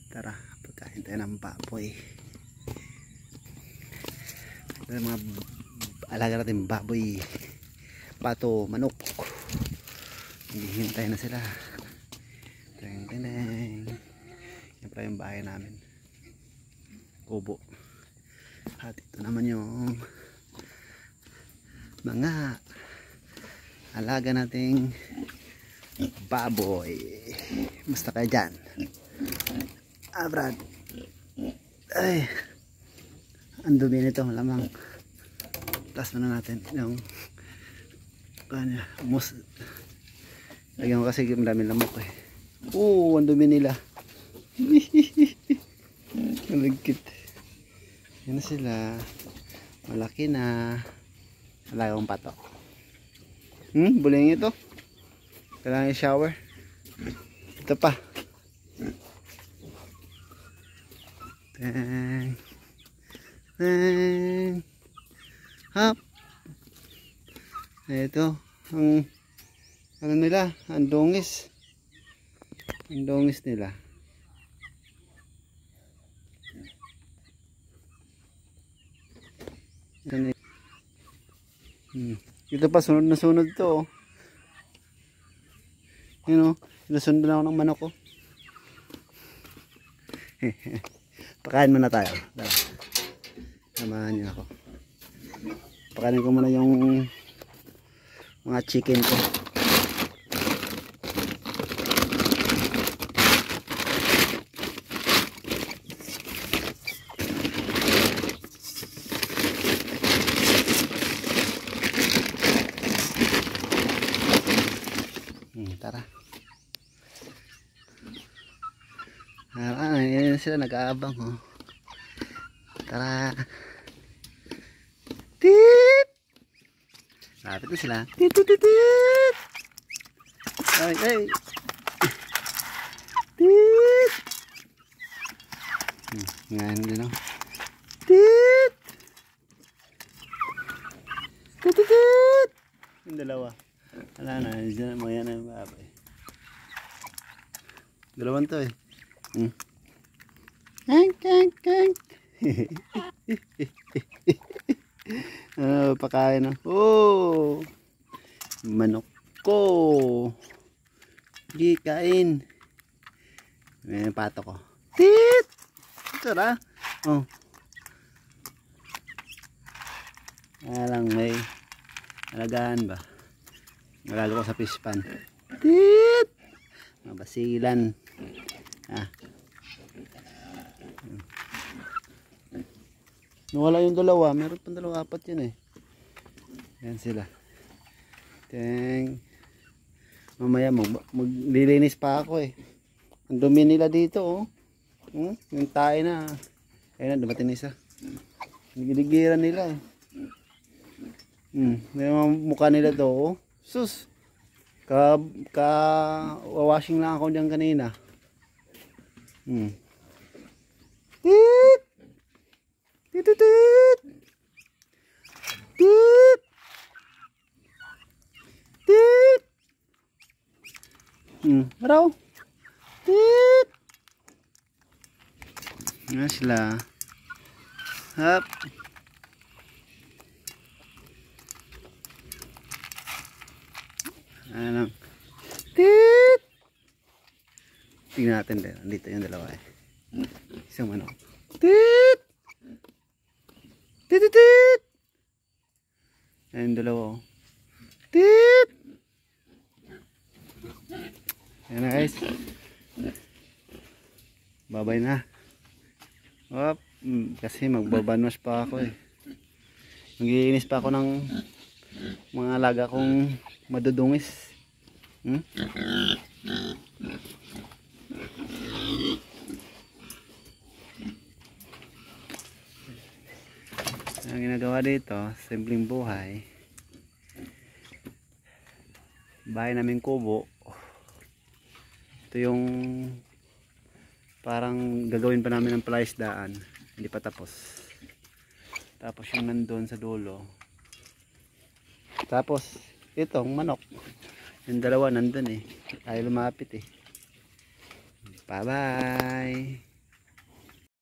Tara, pagkain tayo ng baboy. Ito yung mga alaga natin baboy, pato, manok. Hihintay na sila. Teng teng teng. Yan pala yung bahay namin, kubo. At ito naman yung mga alaga nating baboy. Musta kayo dyan? Brad. Ay, ang dumi nito, lamang. Plus na natin yung kanya mus. Lagyan ko kasi madaming lamok eh. Ang dumi nila. Malagkit. Yan na sila. Malaki na. Alagang pato. Buling ito. Kailangan i-shower. Ito pa. Teng. Teng. Hop. Ito. Ang ano nila, ang dungis. Ang dungis nila. Ito pa, sunod na sunod to. You know, nasunod na ako ng manok ko. Pakain muna tayo. Samahan niyo ako. Pakainin ko muna yung mga chicken ko. Tara. Yan sila nag-aabang oh. Tara. Tit. Lapit na sila. Tit tit tit. Ay ay. Tit. Ngayon din oh. Tit. Tit tit tit. Yung dalawa. Wala na, dyan mo yan ang baboy. Dalawan to eh. Kang kang kang. Pakain na. Manok ko. Di kain. May pato ko. Tit. Ito na. Alang may alagaan ba? Nalalo ko sa fish pan. Tit! Mabasilan. Nawala yung dalawa. Meron pang dalawa, apat yun eh. Yan sila. Teng. Mamaya maglilinis pa ako eh. Ang dumi nila dito oh. Yung tae na. Ayun na, dumating na isa. Nagiligiran nila eh. May mga mukha nila to oh. Sus, washing lang ako dyan kanina. Tit! Tit tit tit! Tit! Tit! Araw! Tit! Yan sila. Hop! Ano? Tit! Tingnan natin din. Andito yung dalawa eh. Isang manok. Tit! Tit tit tit! Ayun dalawa. Tit! Ayan na guys. Babay na. Kasi magbabanwash pa ako eh. Mag-iinis pa ako ng mga alaga kong madudungis. Ang ginagawa dito, simpleng buhay. Bahay namin kubo. Ito yung parang gagawin pa namin ng palaisdaan. Hindi pa tapos. Tapos yung nandun sa dulo. Tapos itong manok. Yung dalawa nandun eh. Ayaw lumapit eh. Bye bye.